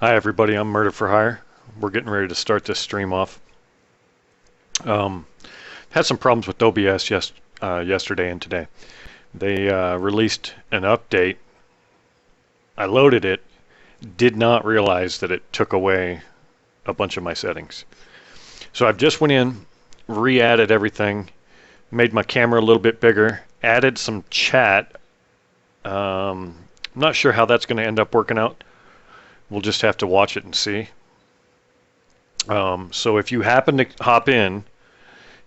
Hi everybody, I'm Murder for Hire. We're getting ready to start this stream off. Had some problems with OBS yesterday and today. They released an update. I loaded it, did not realize that it took away a bunch of my settings. So I've just went in, re-added everything, made my camera a little bit bigger, added some chat. Not sure how that's going to end up working out. We'll just have to watch it and see. So if you happen to hop in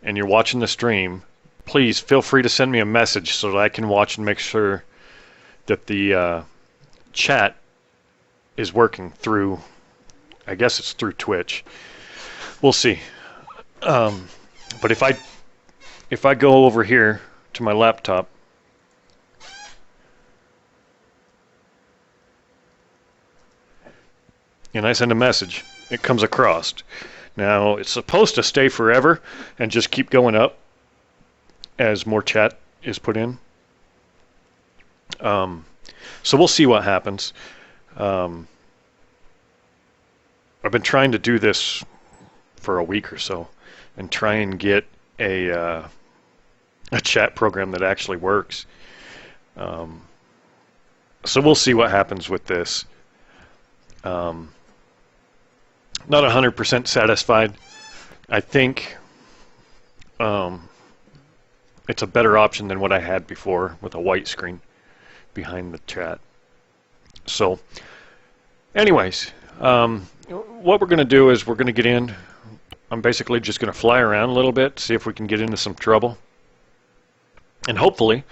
and you're watching the stream, please feel free to send me a message so that I can watch and make sure that the chat is working through, I guess it's through Twitch. We'll see. But if I go over here to my laptop, and I send a message, it comes across. Now, it's supposed to stay forever and just keep going up as more chat is put in. So we'll see what happens. I've been trying to do this for a week or so and try and get a chat program that actually works. So we'll see what happens with this. Not 100% satisfied. I think it's a better option than what I had before with a white screen behind the chat. So anyways, what we're going to do is we're going to get in. I'm basically just going to fly around a little bit, see if we can get into some trouble. And hopefully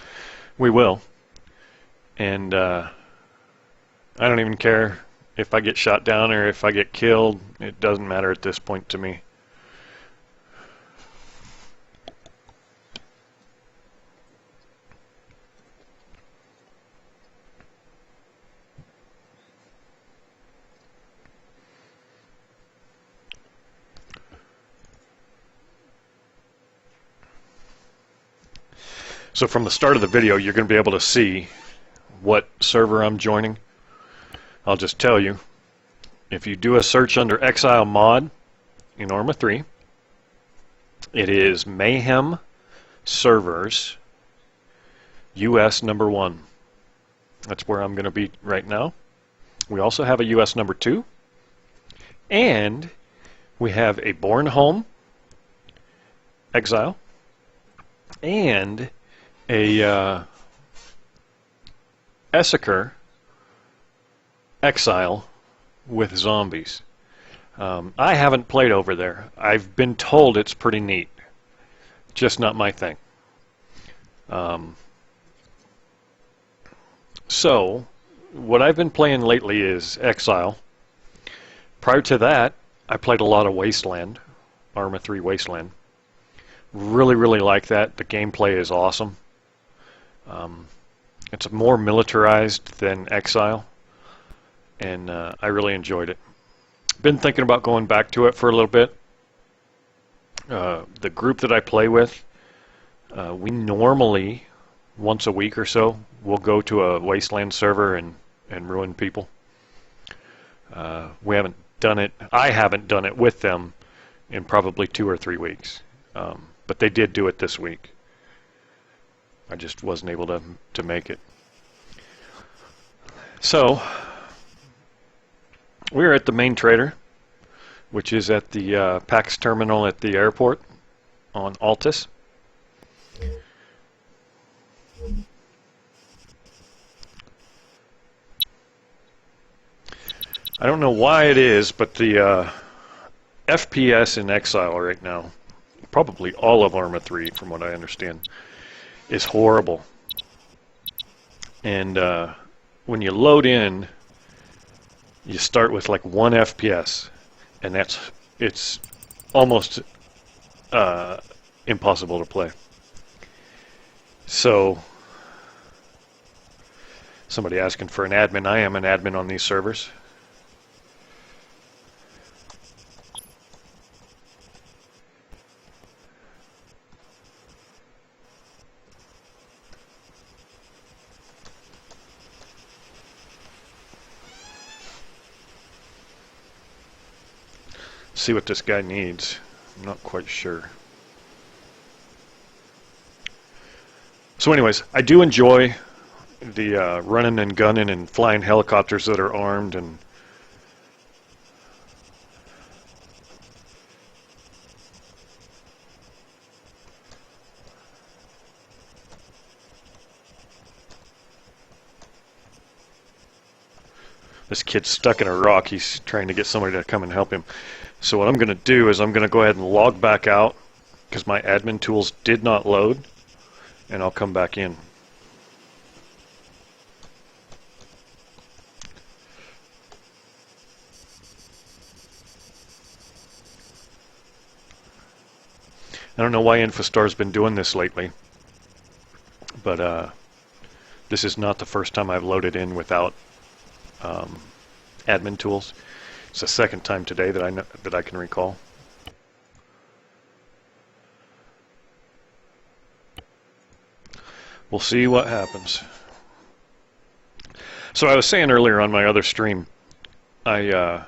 we will. And I don't even care if I get shot down or if I get killed. It doesn't matter at this point to me. So from the start of the video, you're going to be able to see what server I'm joining. I'll just tell you, if you do a search under Exile mod in Arma 3, it is Mayhem servers US number 1. That's where I'm going to be right now. We also have a US number 2, and we have a Born Home Exile and a Essiker Exile with zombies. I haven't played over there. I've been told it's pretty neat. Just not my thing. So, what I've been playing lately is Exile. Prior to that, I played a lot of Wasteland, Arma 3 Wasteland. Really, really like that. The gameplay is awesome. It's more militarized than Exile, and I really enjoyed it. Been thinking about going back to it for a little bit. The group that I play with, we normally, once a week or so, we'll go to a Wasteland server and ruin people. We haven't done it. I haven't done it with them in probably 2 or 3 weeks. But they did do it this week. I just wasn't able to make it. So, we're at the main trader, which is at the PAX terminal at the airport on Altus. I don't know why it is, but the FPS in Exile right now, probably all of Arma 3 from what I understand, is horrible. And when you load in, you start with like 1 FPS, and it's almost impossible to play. So, somebody asking for an admin. I am an admin on these servers. see what this guy needs. I'm not quite sure. So anyways, I do enjoy the running and gunning and flying helicopters that are armed, and this kid's stuck in a rock. He's trying to get somebody to come and help him. So what I'm going to do is I'm going to go ahead and log back out because my admin tools did not load, and I'll come back in. I don't know why Infostar's been doing this lately, but this is not the first time I've loaded in without admin tools. It's the second time today that I can recall. We'll see what happens. So I was saying earlier on my other stream, I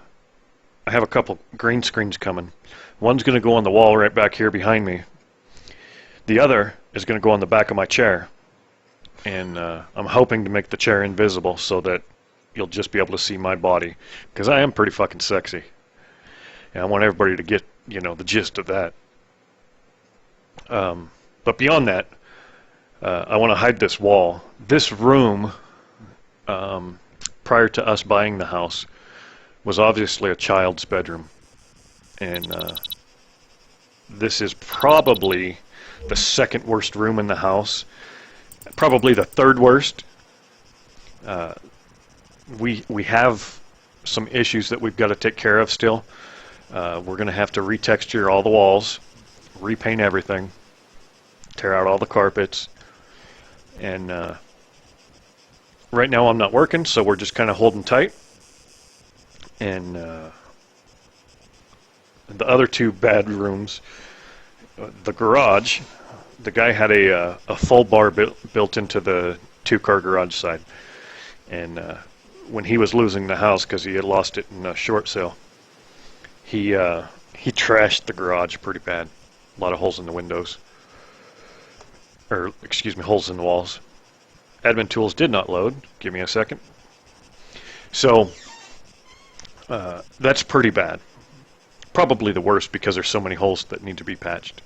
have a couple green screens coming. One's going to go on the wall right back here behind me. The other is going to go on the back of my chair. And I'm hoping to make the chair invisible so that you'll just be able to see my body, because I am pretty fucking sexy. And I want everybody to get, you know, the gist of that. But beyond that, I want to hide this wall. This room, prior to us buying the house, was obviously a child's bedroom. And this is probably the second worst room in the house. Probably the third worst. We have some issues that we've got to take care of still. We're going to have to retexture all the walls, repaint everything, tear out all the carpets, and right now I'm not working, so we're just kind of holding tight. And the other two bad rooms, the garage, the guy had a full bar built into the two-car garage side, and when he was losing the house because he had lost it in a short sale, he trashed the garage pretty bad. A lot of holes in the windows, or excuse me, holes in the walls. Admin tools did not load. Give me a second. So that's pretty bad. Probably the worst because there's so many holes that need to be patched.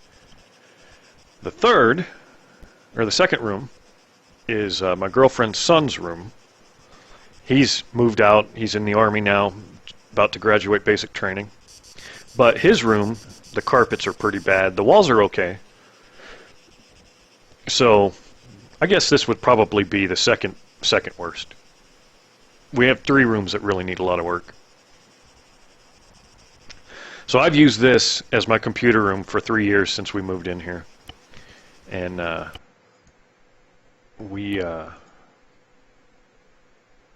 The third, or the second room, is my girlfriend's son's room. He's moved out. He's in the Army now, about to graduate basic training. But his room, the carpets are pretty bad. The walls are okay. So I guess this would probably be the second worst. We have three rooms that really need a lot of work. So I've used this as my computer room for 3 years since we moved in here. And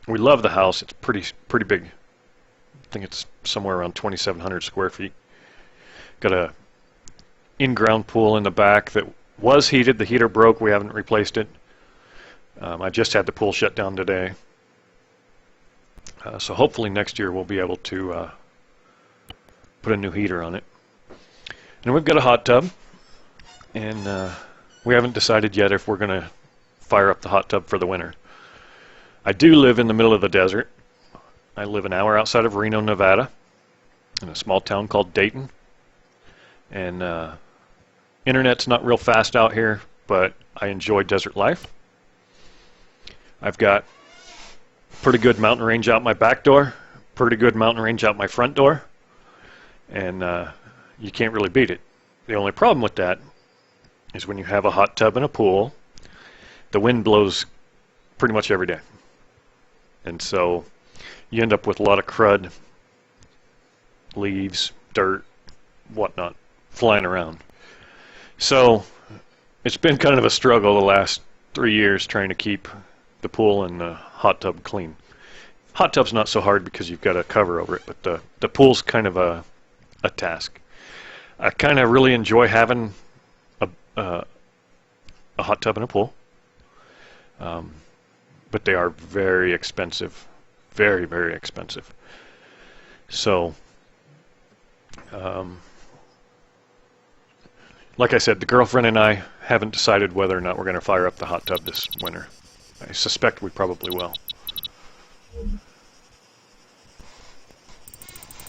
we love the house. It's pretty big. I think it's somewhere around 2,700 square feet. Got a in-ground pool in the back that was heated. The heater broke. We haven't replaced it. I just had the pool shut down today. So hopefully next year we'll be able to put a new heater on it. And we've got a hot tub. And we haven't decided yet if we're going to fire up the hot tub for the winter. I do live in the middle of the desert. I live an hour outside of Reno, Nevada, in a small town called Dayton. And internet's not real fast out here, but I enjoy desert life. I've got pretty good mountain range out my back door, pretty good mountain range out my front door, and you can't really beat it. The only problem with that is when you have a hot tub and a pool, the wind blows pretty much every day. And so you end up with a lot of crud, leaves, dirt, whatnot, flying around. So it's been kind of a struggle the last 3 years trying to keep the pool and the hot tub clean. Hot tub's not so hard because you've got a cover over it, but the pool's kind of a task. I kind of really enjoy having a hot tub and a pool, but they are very expensive, very, very expensive. So Um, like I said, the girlfriend and I haven't decided whether or not we're going to fire up the hot tub this winter. I suspect we probably will. I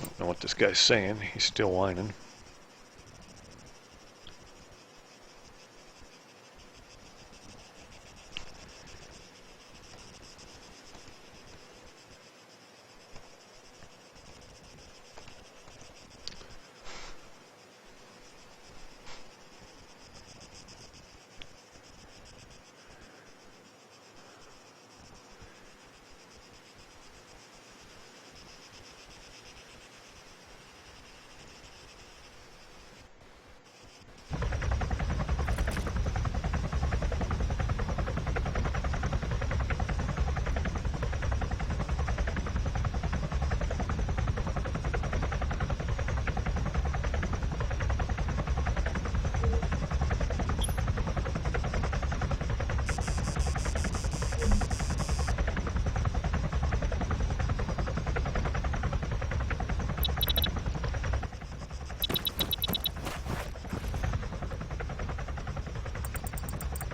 don't know what this guy's saying. He's still whining.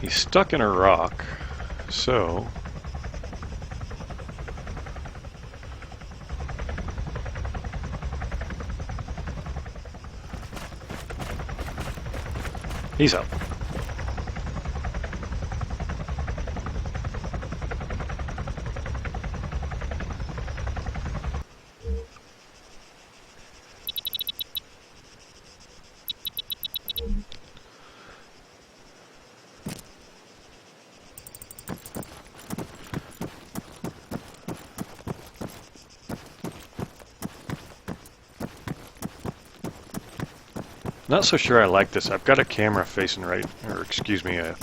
He's stuck in a rock, so he's up. Not so sure I like this. I've got a camera facing right, or excuse me, a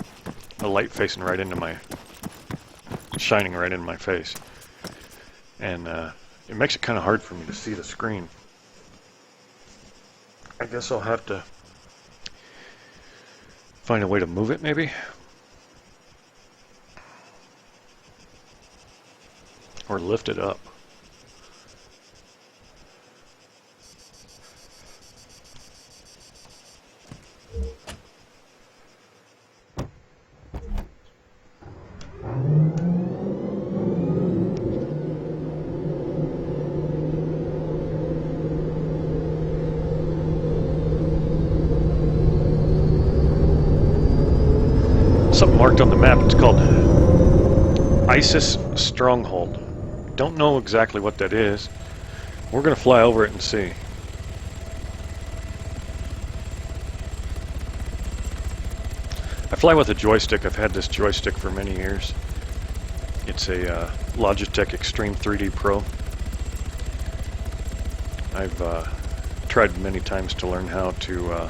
light facing right into my, shining right into my face. And it makes it kind of hard for me to see the screen. I guess I'll have to find a way to move it, maybe? Or lift it up. Something marked on the map. It's called ISIS Stronghold. Don't know exactly what that is. We're going to fly over it and see. I fly with a joystick. I've had this joystick for many years. It's a Logitech Extreme 3D Pro. I've tried many times to learn how to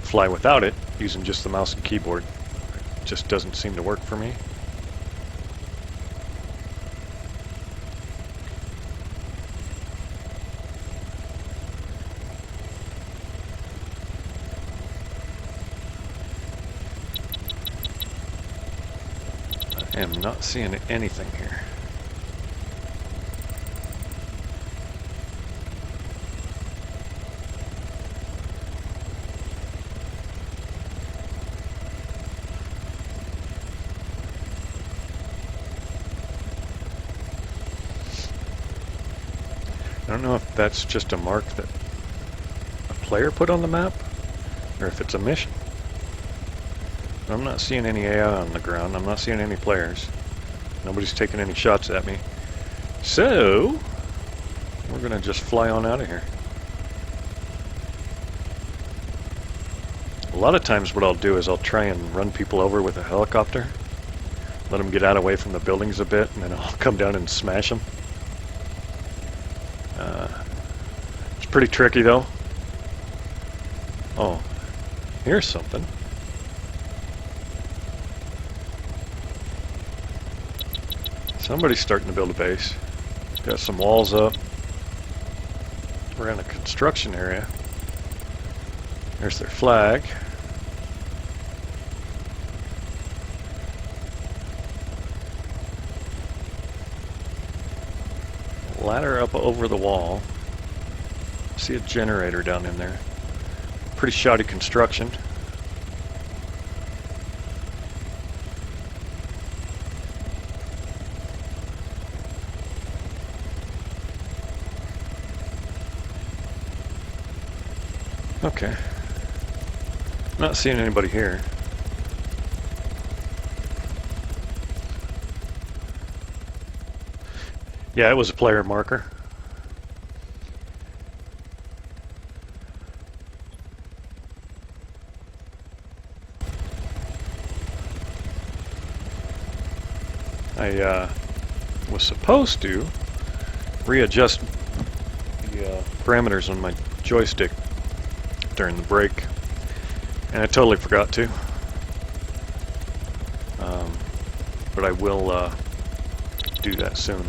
fly without it, using just the mouse and keyboard. It just doesn't seem to work for me. I am not seeing anything here. I don't know if that's just a mark that a player put on the map, or if it's a mission. I'm not seeing any AI on the ground. I'm not seeing any players. Nobody's taking any shots at me. So, we're going to just fly on out of here. A lot of times what I'll do is I'll try and run people over with a helicopter. Let them get out away from the buildings a bit, and then I'll come down and smash them. It's pretty tricky though. Oh, here's something. Somebody's starting to build a base. It's got some walls up. We're in a construction area. There's their flag. Ladder up over the wall. See a generator down in there. Pretty shoddy construction. Okay. Not seeing anybody here. Yeah, it was a player marker. I was supposed to readjust the parameters on my joystick during the break, and I totally forgot to. But I will do that soon.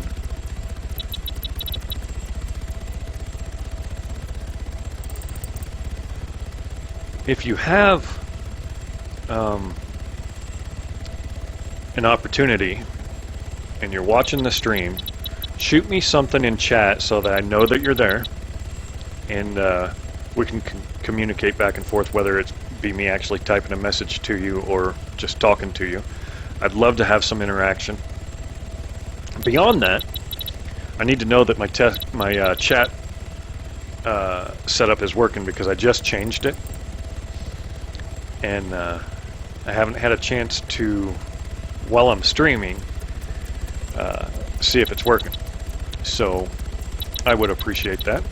If you have an opportunity and you're watching the stream, shoot me something in chat so that I know that you're there, and we can communicate back and forth, whether it's be me actually typing a message to you or just talking to you. I'd love to have some interaction. Beyond that, I need to know that my chat setup is working, because I just changed it, and I haven't had a chance to, while I'm streaming, see if it's working. So I would appreciate that.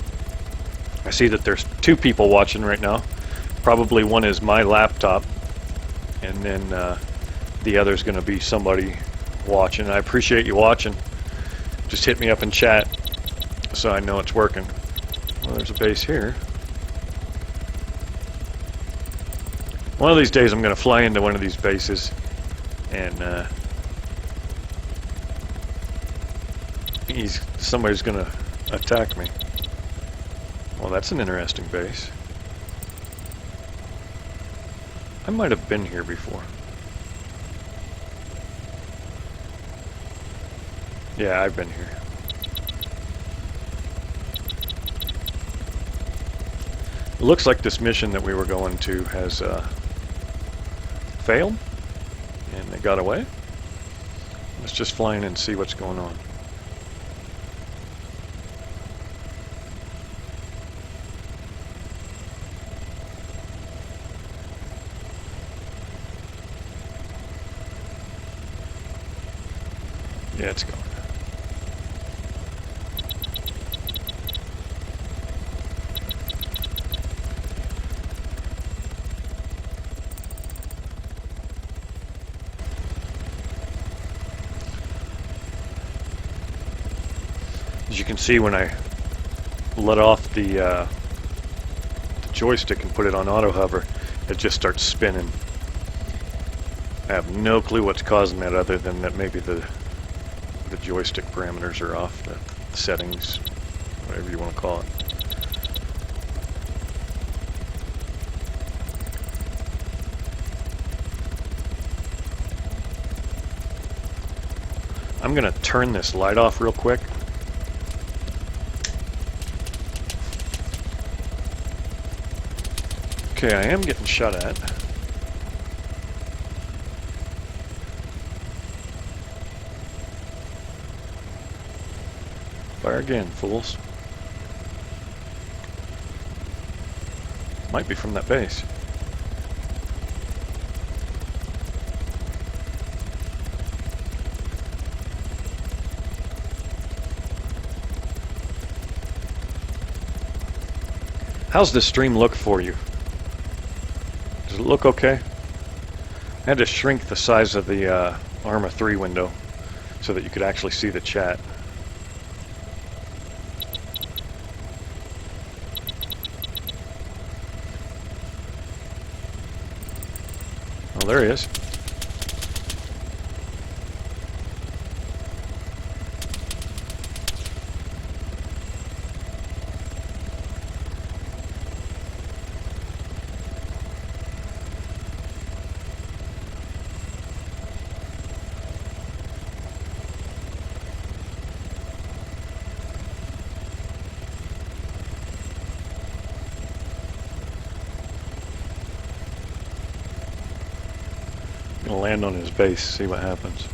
I see that there's 2 people watching right now. Probably one is my laptop, and then the other's going to be somebody watching. I appreciate you watching. Just hit me up in chat so I know it's working. Well, there's a base here. One of these days I'm going to fly into one of these bases, and somebody's going to attack me. Well, that's an interesting base. I might have been here before. Yeah, I've been here. It looks like this mission that we were going to has failed, and they got away. Let's just fly in and see what's going on. Yeah, it's gone. As you can see, when I let off the joystick and put it on auto hover, it just starts spinning. I have no clue what's causing that, other than that maybe the joystick parameters are off, the settings, whatever you want to call it. I'm going to turn this light off real quick. Okay, I am getting shot at. Fire again, fools. Might be from that base. How's this stream look for you? Does it look okay? I had to shrink the size of the Arma 3 window so that you could actually see the chat. Oh, there he is. I'll land on his base, see what happens.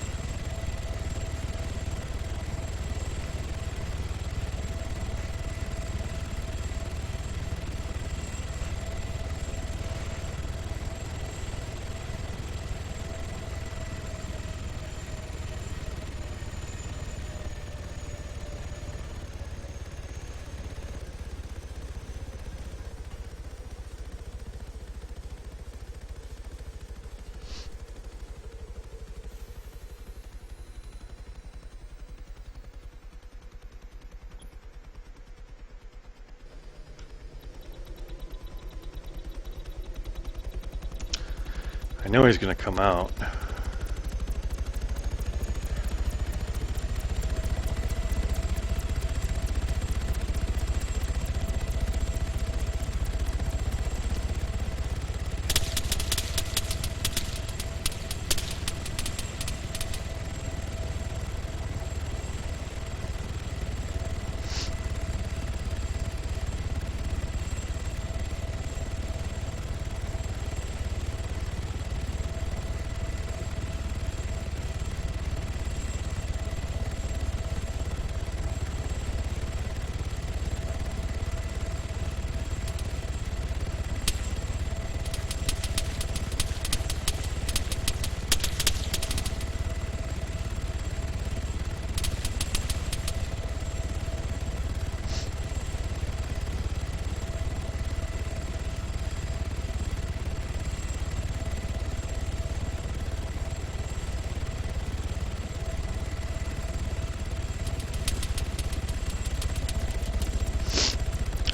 I know he's going to come out.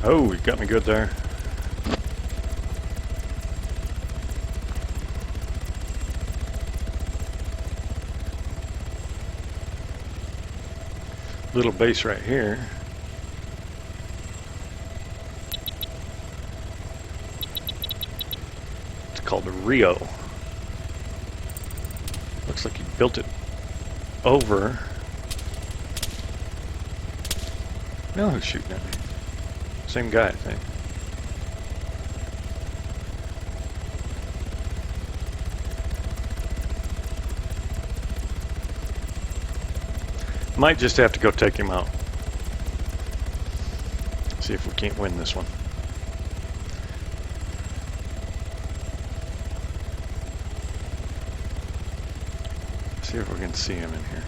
Oh, you got me good there. Little base right here. It's called a Rio. Looks like he built it over. No, who's shooting at me? Same guy, I think. Might just have to go take him out. See if we can't win this one. See if we can see him in here.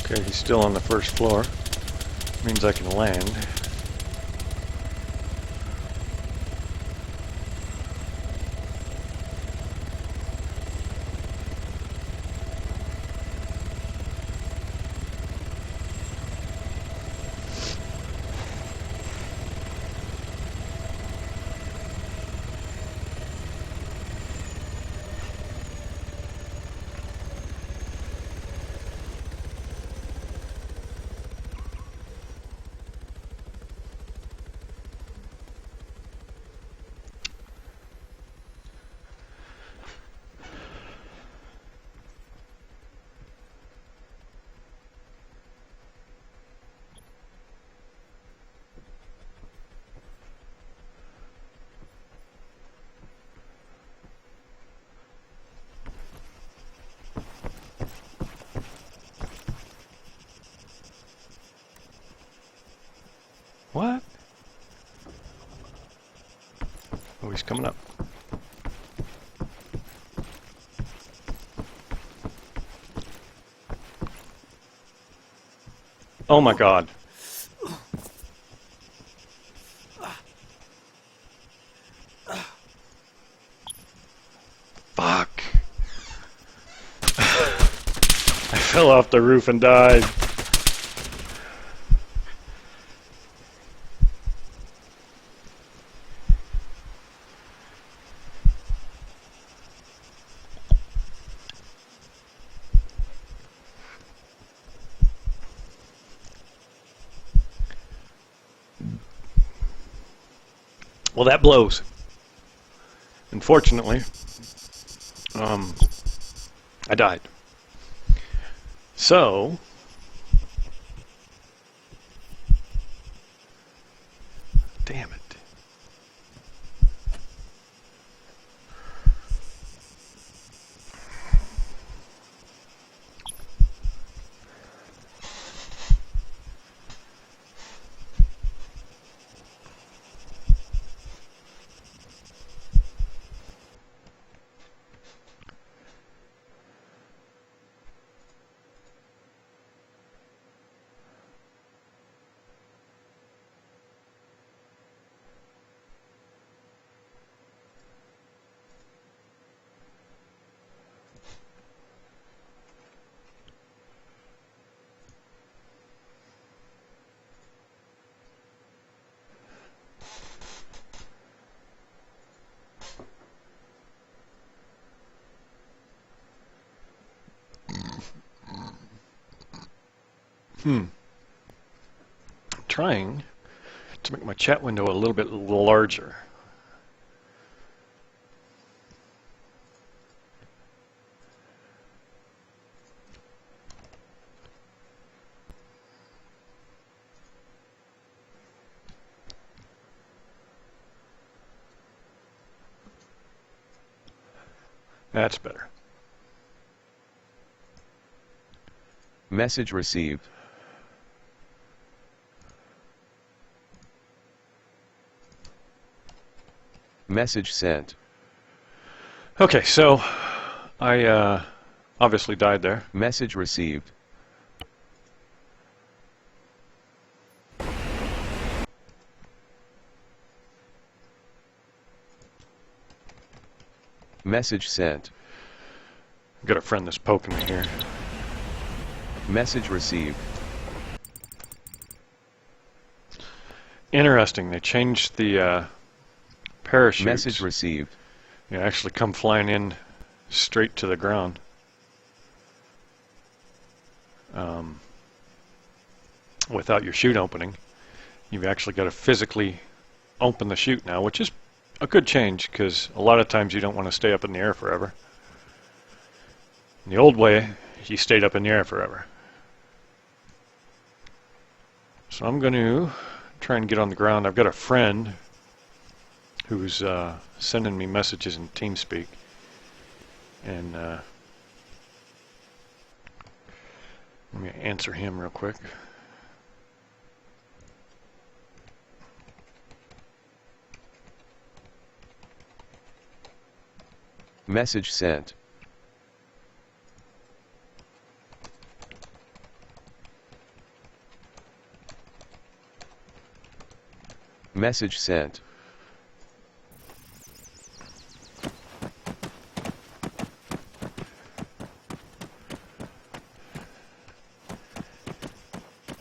Okay, he's still on the first floor. Means I can land. What? Oh, he's coming up. Oh my God. Fuck. I fell off the roof and died. Well, that blows. unfortunately, I died. So, damn it. Trying to make my chat window a little bit larger. That's better. Message received. Message sent. Okay, so I obviously died there. Message received. Message sent. I've got a friend that's poking me here. Message received. Interesting, they changed the parachutes. Message received. You actually come flying in straight to the ground. Without your chute opening. You've actually got to physically open the chute now, which is a good change because a lot of times you don't want to stay up in the air forever. In the old way, you stayed up in the air forever. So I'm going to try and get on the ground. I've got a friend who's sending me messages in TeamSpeak, and let me answer him real quick. Message sent. Message sent.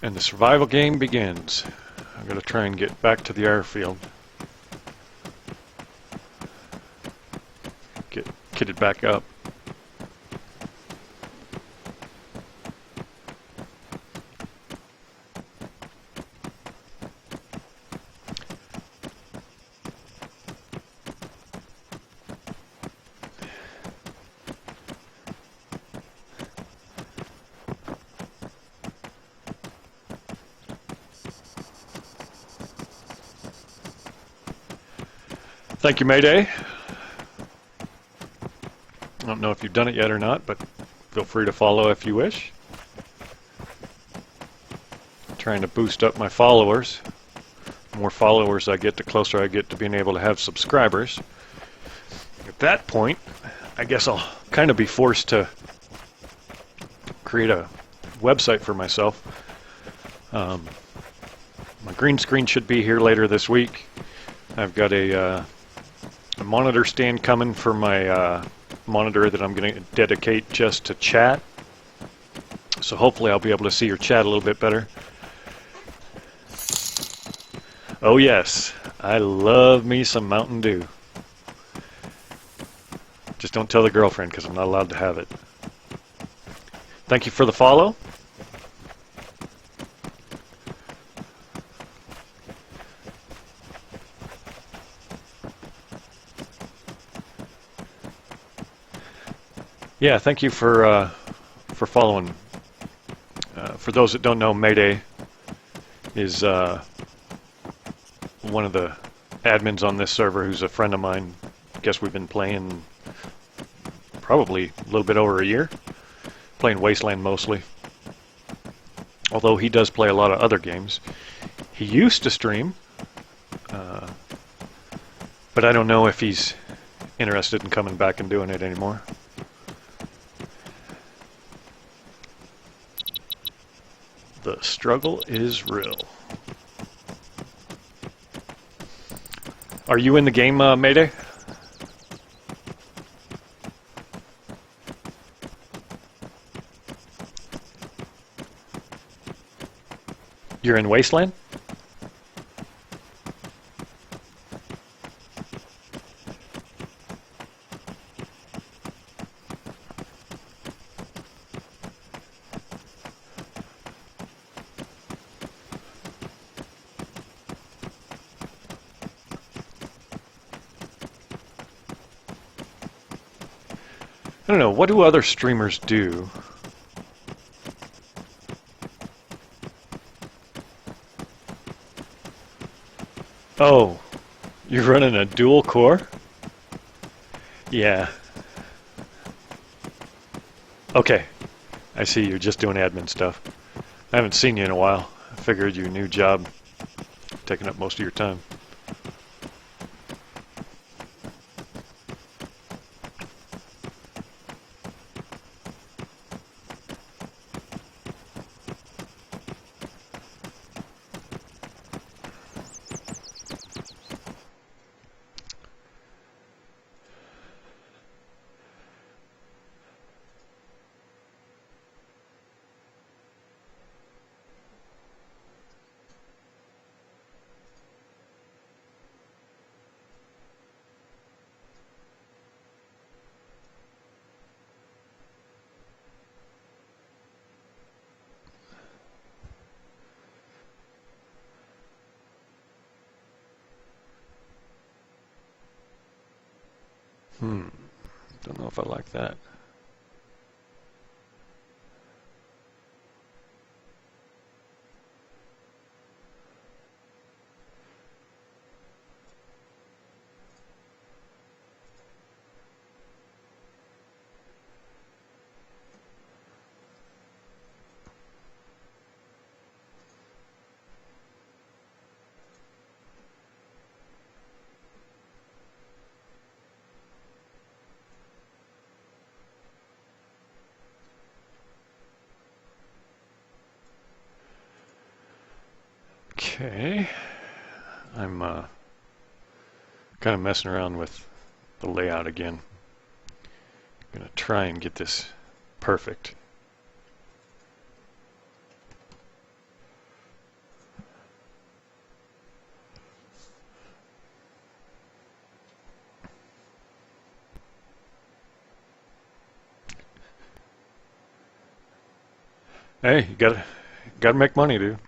And the survival game begins. I'm going to try and get back to the airfield. Get kitted back up. Thank you, Mayday. I don't know if you've done it yet or not, but feel free to follow if you wish. Trying to boost up my followers. The more followers I get, the closer I get to being able to have subscribers. At that point, I guess I'll kind of be forced to create a website for myself. My green screen should be here later this week. I've got a monitor stand coming for my monitor that I'm going to dedicate just to chat. So hopefully I'll be able to see your chat a little bit better. Oh yes, I love me some Mountain Dew. Just don't tell the girlfriend because I'm not allowed to have it. Thank you for the follow. Yeah, thank you for following. For those that don't know, Mayday is one of the admins on this server who's a friend of mine. Guess we've been playing probably a little bit over a year. Playing Wasteland mostly. Although he does play a lot of other games. He used to stream, but I don't know if he's interested in coming back and doing it anymore. The struggle is real. Are you in the game, Mayday? You're in Wasteland? I don't know, what do other streamers do? Oh, you're running a dual core? Yeah. Okay, I see you're just doing admin stuff. I haven't seen you in a while. I figured your new job taking up most of your time. Don't know if I like that. Okay, I'm kind of messing around with the layout again. I'm gonna try and get this perfect. Hey, you gotta make money, dude.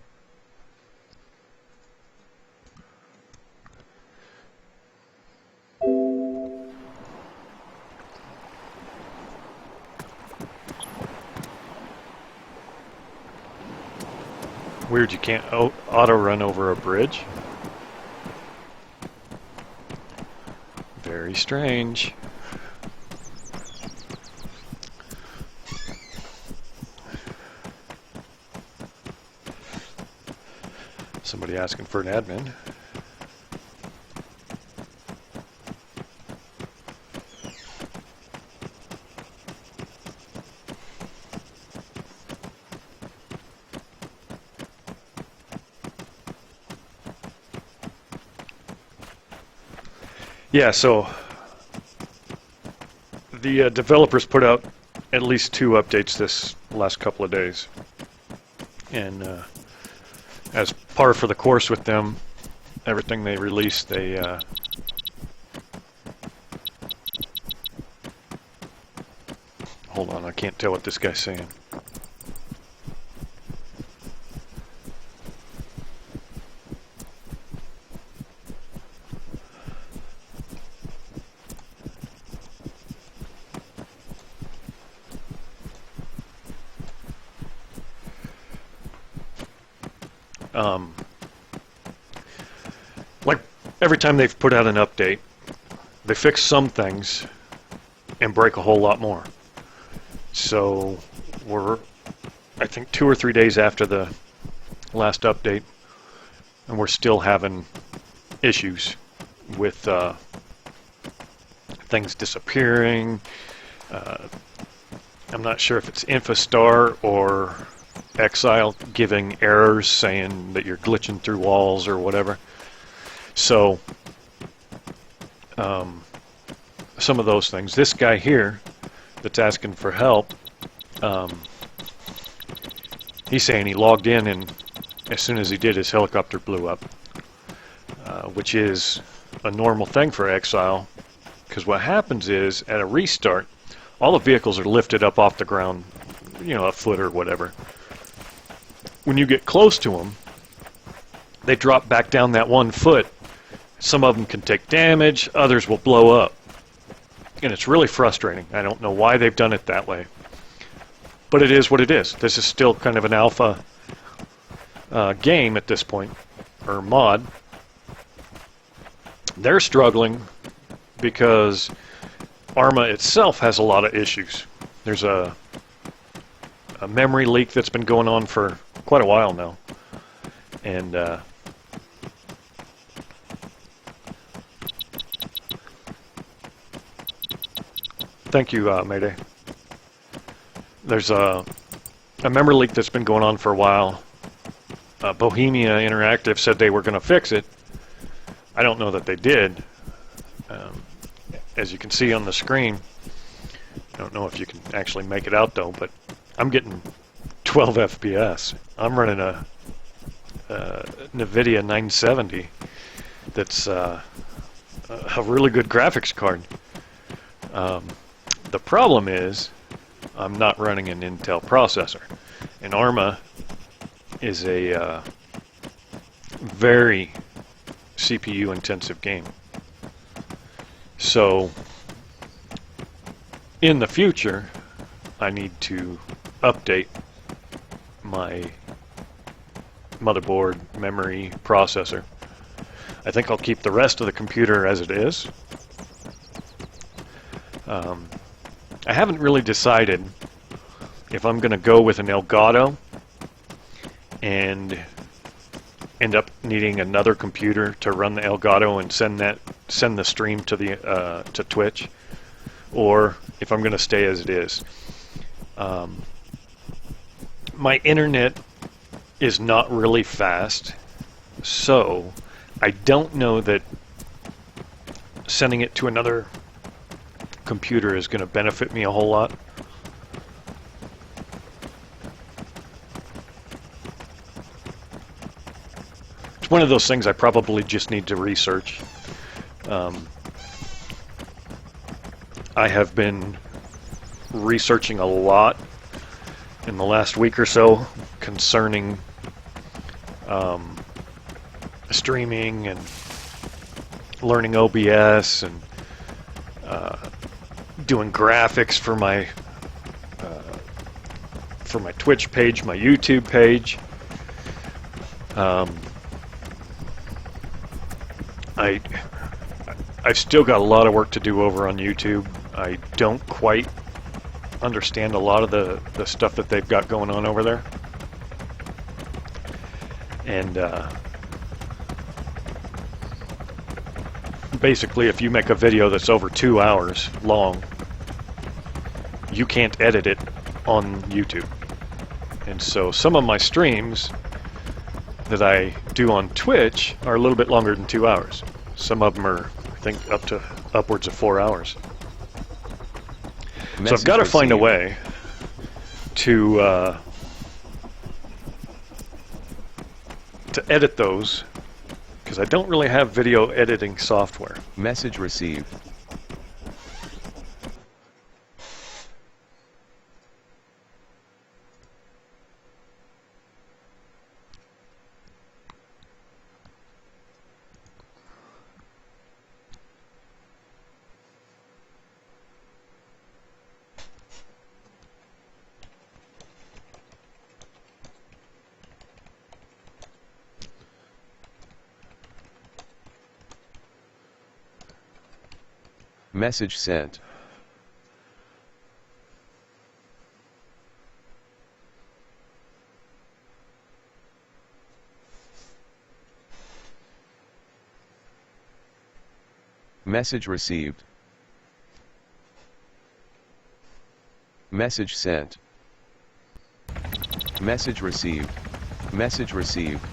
Weird, you can't auto run over a bridge. Very strange. Somebody asking for an admin. Yeah, so the developers put out at least 2 updates this last couple of days. And as par for the course with them, everything they release, they hold on, I can't tell what this guy's saying. Like every time they've put out an update, they fix some things and break a whole lot more. So we're, I think, 2 or 3 days after the last update, and we're still having issues with things disappearing. I'm not sure if it's Infostar or Exile giving errors saying that you're glitching through walls or whatever. So some of those things. This guy here that's asking for help, he's saying he logged in and as soon as he did, his helicopter blew up, which is a normal thing for Exile, because what happens is at a restart, all the vehicles are lifted up off the ground, you know, a foot or whatever. When you get close to them, they drop back down that 1 foot. Some of them can take damage, others will blow up. And it's really frustrating. I don't know why they've done it that way. But it is what it is. This is still kind of an alpha game at this point, or mod. They're struggling because Arma itself has a lot of issues. There's a memory leak that's been going on for quite a while now. And thank you, Mayday. There's a memory leak that's been going on for a while. Bohemia Interactive said they were going to fix it. I don't know that they did. As you can see on the screen, I don't know if you can actually make it out though, but I'm getting 12 FPS. I'm running a NVIDIA 970 that's a really good graphics card. The problem is I'm not running an Intel processor, and Arma is a very CPU intensive game. So in the future I need to update my motherboard, memory, processor. I think I'll keep the rest of the computer as it is. I haven't really decided if I'm going to go with an Elgato and end up needing another computer to run the Elgato and send the stream to the to Twitch, or if I'm going to stay as it is. My internet is not really fast, so I don't know that sending it to another computer is going to benefit me a whole lot. It's one of those things I probably just need to research. I have been researching a lot in the last week or so concerning streaming and learning OBS and doing graphics for my Twitch page, my YouTube page. I've still got a lot of work to do over on YouTube. I don't quite understand a lot of the stuff that they've got going on over there. And basically, if you make a video that's over 2 hours long, you can't edit it on YouTube. And so some of my streams that I do on Twitch are a little bit longer than 2 hours. Some of them are, I think, upwards of 4 hours. So I've got to find a way to edit those, because I don't really have video editing software. Message received. Message sent. Message received. Message sent. Message received. Message received.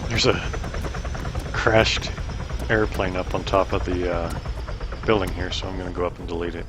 There's a crashed airplane up on top of the building here, so I'm going to go up and delete it.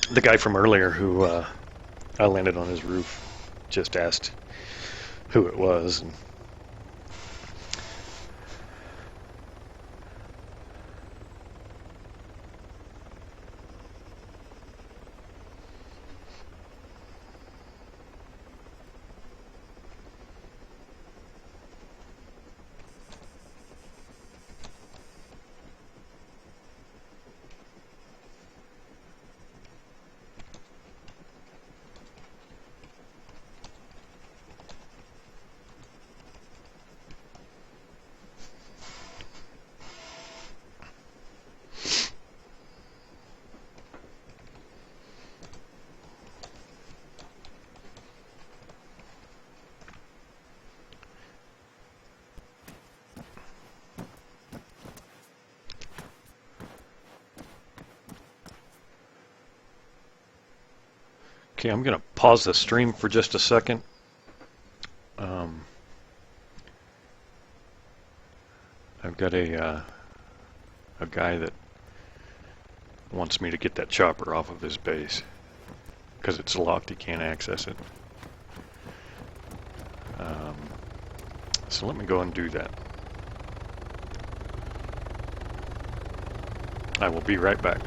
The guy from earlier who I landed on his roof just asked who it was. And okay, I'm going to pause the stream for just a second. I've got a guy that wants me to get that chopper off of his base because it's locked. He can't access it. So let me go and do that. I will be right back.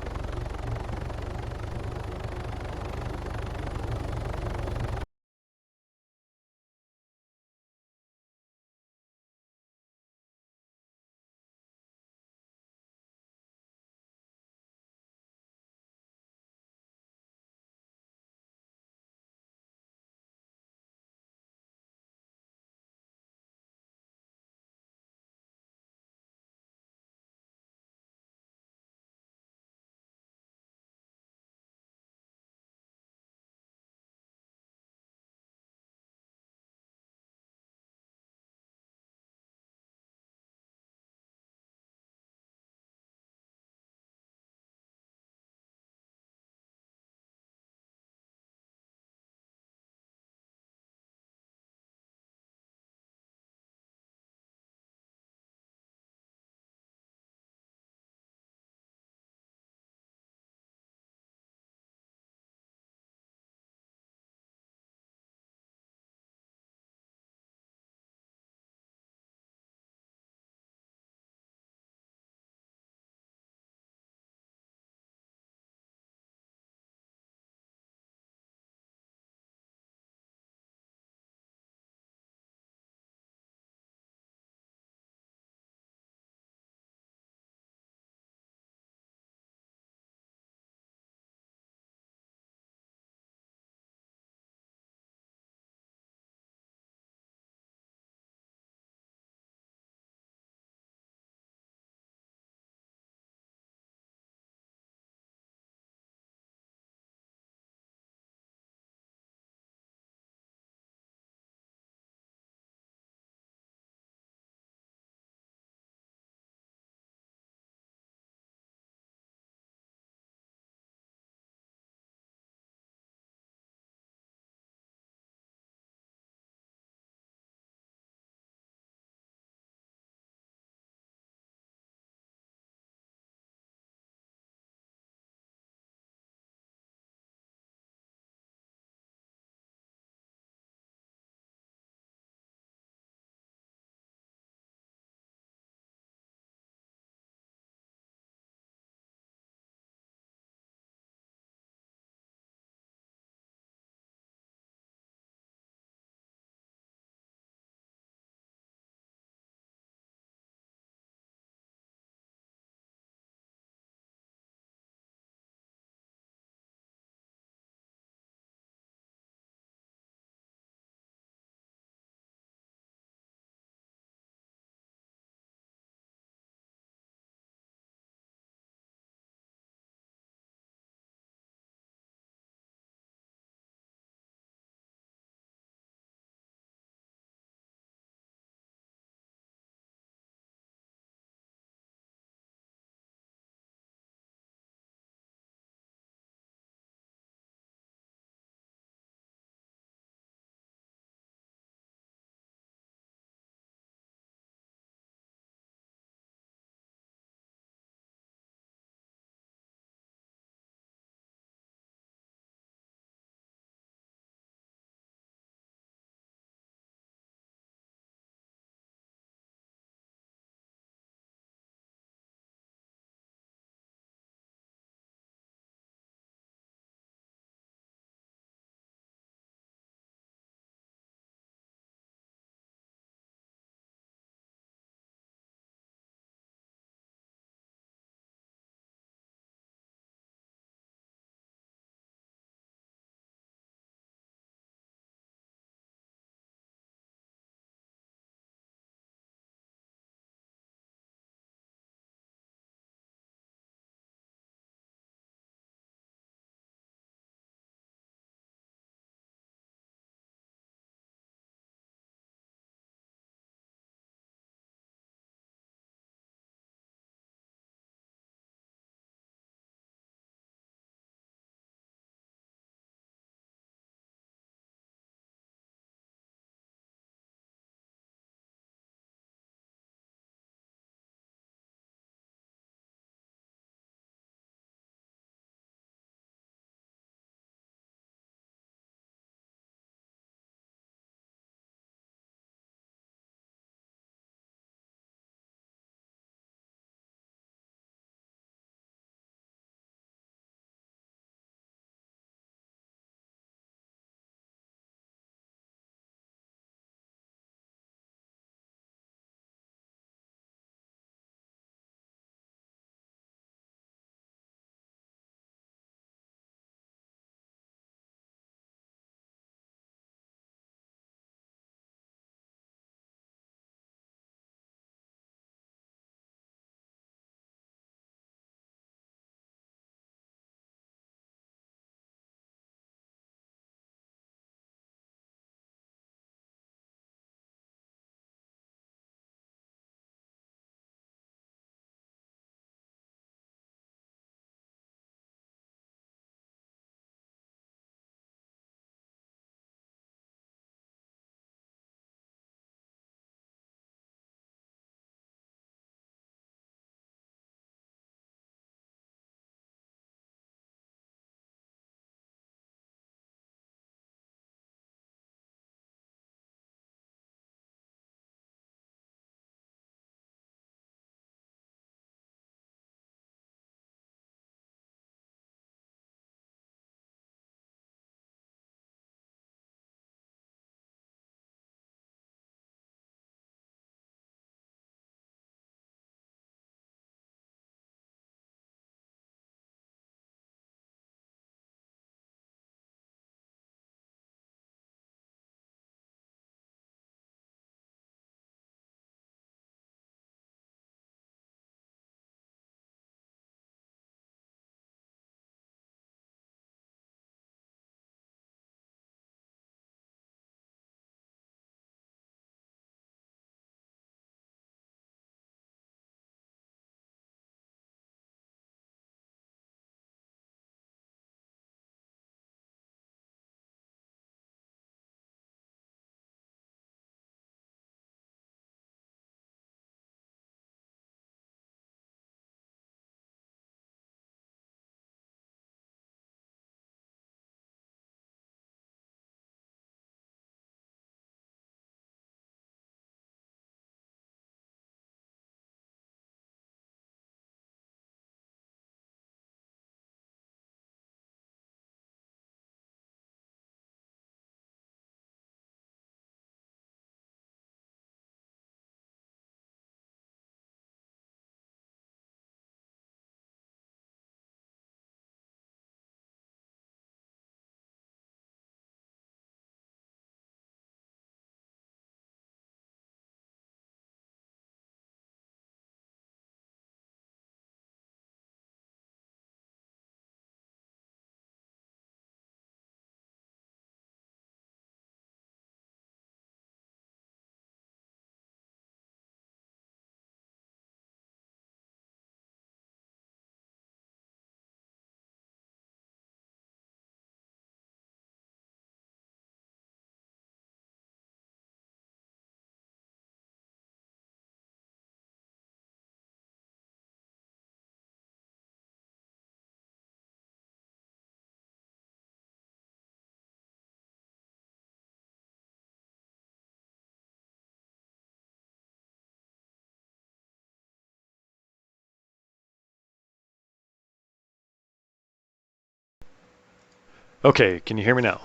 Okay, can you hear me now?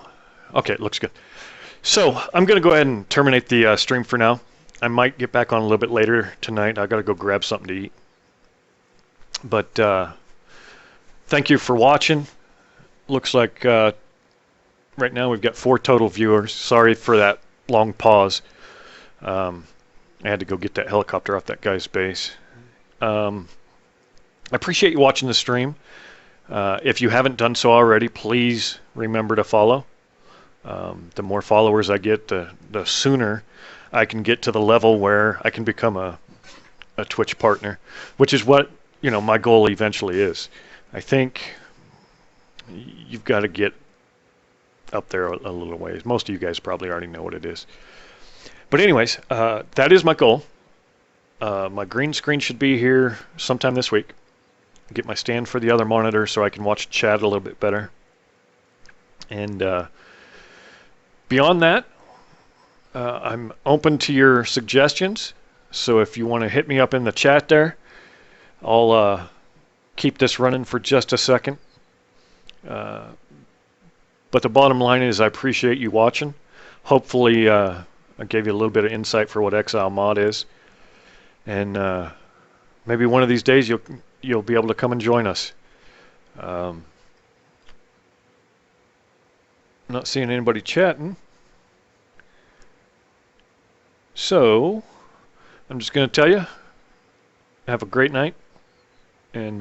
Okay, it looks good. So I'm going to go ahead and terminate the stream for now. I might get back on a little bit later tonight. I got to go grab something to eat. But thank you for watching. Looks like right now we've got 4 total viewers. Sorry for that long pause. I had to go get that helicopter off that guy's base. I appreciate you watching the stream. If you haven't done so already, please remember to follow. The more followers I get, the sooner I can get to the level where I can become a Twitch partner, which is what my goal eventually is. I think you've got to get up there a little ways. Most of you guys probably already know what it is. But anyways, that is my goal. My green screen should be here sometime this week. Get my stand for the other monitor so I can watch chat a little bit better. And beyond that, I'm open to your suggestions. So if you want to hit me up in the chat there, I'll keep this running for just a second. But the bottom line is I appreciate you watching. Hopefully I gave you a little bit of insight for what Exile mod is. And maybe one of these days you'll be able to come and join us. I'm not seeing anybody chatting. So I'm just going to tell you, have a great night, and